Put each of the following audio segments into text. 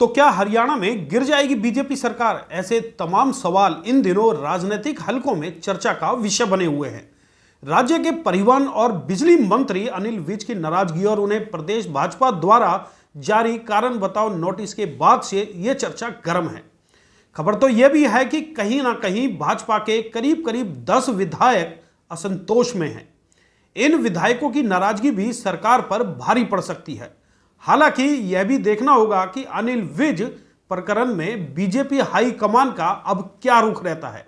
तो क्या हरियाणा में गिर जाएगी बीजेपी सरकार? ऐसे तमाम सवाल इन दिनों राजनीतिक हलकों में चर्चा का विषय बने हुए हैं। राज्य के परिवहन और बिजली मंत्री अनिल विज की नाराजगी और उन्हें प्रदेश भाजपा द्वारा जारी कारण बताओ नोटिस के बाद से यह चर्चा गर्म है। खबर तो यह भी है कि कहीं ना कहीं भाजपा के करीब करीब 10 विधायक असंतोष में हैं। इन विधायकों की नाराजगी भी सरकार पर भारी पड़ सकती है। हालांकि यह भी देखना होगा कि अनिल विज प्रकरण में बीजेपी हाईकमान का अब क्या रुख रहता है।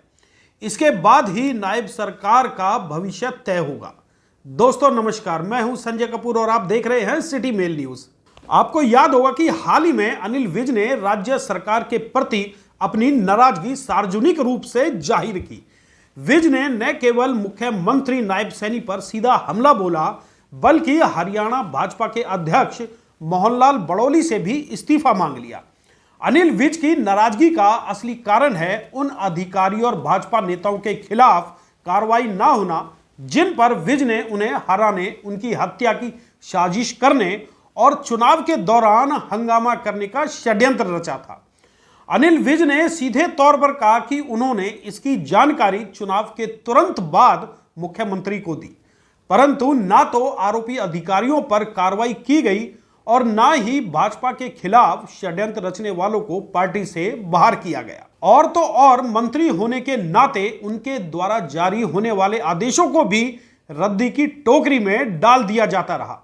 इसके बाद ही नायब सरकार का भविष्य तय होगा। दोस्तों नमस्कार, मैं हूं संजय कपूर और आप देख रहे हैं सिटी मेल न्यूज। आपको याद होगा कि हाल ही में अनिल विज ने राज्य सरकार के प्रति अपनी नाराजगी सार्वजनिक रूप से जाहिर की। विज ने न केवल मुख्यमंत्री नायब सैनी पर सीधा हमला बोला, बल्कि हरियाणा भाजपा के अध्यक्ष मोहनलाल बड़ौली से भी इस्तीफा मांग लिया। अनिल विज की नाराजगी का असली कारण है उन अधिकारियों और भाजपा नेताओं के खिलाफ कार्रवाई ना होना जिन पर विज ने उन्हें हराने, उनकी हत्या की साजिश करने और चुनाव के दौरान हंगामा करने का षड्यंत्र रचा था। अनिल विज ने सीधे तौर पर कहा कि उन्होंने इसकी जानकारी चुनाव के तुरंत बाद मुख्यमंत्री को दी, परंतु ना तो आरोपी अधिकारियों पर कार्रवाई की गई और ना ही भाजपा के खिलाफ षड्यंत्र रचने वालों को पार्टी से बाहर किया गया। और तो और मंत्री होने के नाते उनके द्वारा जारी होने वाले आदेशों को भी रद्दी की टोकरी में डाल दिया जाता रहा।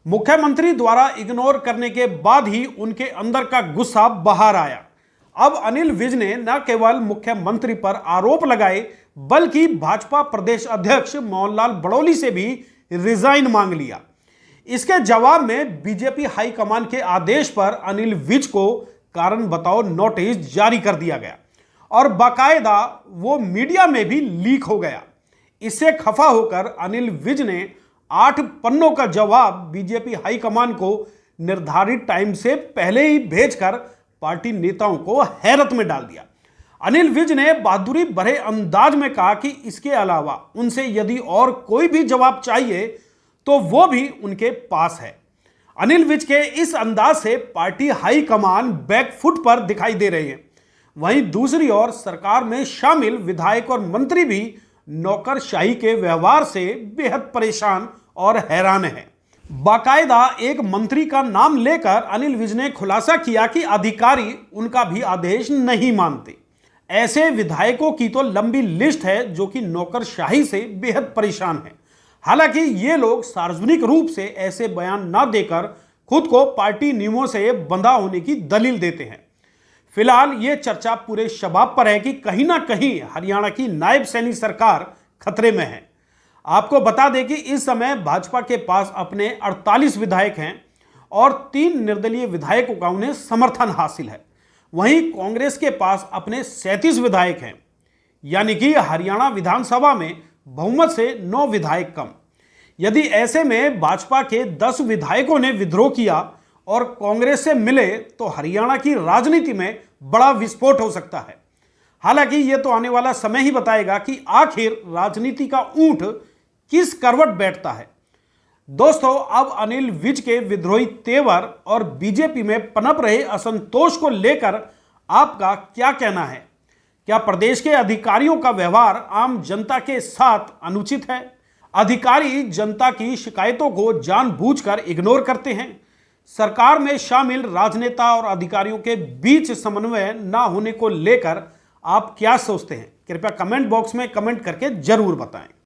मुख्यमंत्री द्वारा इग्नोर करने के बाद ही उनके अंदर का गुस्सा बाहर आया। अब अनिल विज ने न केवल मुख्यमंत्री पर आरोप लगाए, बल्कि भाजपा प्रदेश अध्यक्ष मोहनलाल बड़ौली से भी रिजाइन मांग लिया। इसके जवाब में बीजेपी हाईकमान के आदेश पर अनिल विज को कारण बताओ नोटिस जारी कर दिया गया और बाकायदा वो मीडिया में भी लीक हो गया। इससे खफा होकर अनिल विज ने 8 पन्नों का जवाब बीजेपी हाईकमान को निर्धारित टाइम से पहले ही भेजकर पार्टी नेताओं को हैरत में डाल दिया। अनिल विज ने बहादुरी भरे अंदाज में कहा कि इसके अलावा उनसे यदि और कोई भी जवाब चाहिए तो वो भी उनके पास है। अनिल विज के इस अंदाज से पार्टी हाईकमान बैकफुट पर दिखाई दे रहे हैं। वहीं दूसरी ओर सरकार में शामिल विधायक और मंत्री भी नौकरशाही के व्यवहार से बेहद परेशान और हैरान हैं। बाकायदा एक मंत्री का नाम लेकर अनिल विज ने खुलासा किया कि अधिकारी उनका भी आदेश नहीं मानते। ऐसे विधायकों की तो लंबी लिस्ट है जो कि नौकरशाही से बेहद परेशान है। हालांकि ये लोग सार्वजनिक रूप से ऐसे बयान ना देकर खुद को पार्टी नियमों से बंधा होने की दलील देते हैं। फिलहाल ये चर्चा पूरे शबाब पर है कि कहीं ना कहीं हरियाणा की नायब सैनी सरकार खतरे में है। आपको बता दें कि इस समय भाजपा के पास अपने 48 विधायक हैं और 3 निर्दलीय विधायकों का उन्हें समर्थन हासिल है। वहीं कांग्रेस के पास अपने 37 विधायक हैं, यानी कि हरियाणा विधानसभा में बहुमत से 9 विधायक कम। यदि ऐसे में भाजपा के 10 विधायकों ने विद्रोह किया और कांग्रेस से मिले तो हरियाणा की राजनीति में बड़ा विस्फोट हो सकता है। हालांकि यह तो आने वाला समय ही बताएगा कि आखिर राजनीति का ऊंट किस करवट बैठता है। दोस्तों, अब अनिल विज के विद्रोही तेवर और बीजेपी में पनप रहे असंतोष को लेकर आपका क्या कहना है? क्या प्रदेश के अधिकारियों का व्यवहार आम जनता के साथ अनुचित है? अधिकारी जनता की शिकायतों को जानबूझकर इग्नोर करते हैं? सरकार में शामिल राजनेता और अधिकारियों के बीच समन्वय न होने को लेकर आप क्या सोचते हैं? कृपया कमेंट बॉक्स में कमेंट करके जरूर बताएं।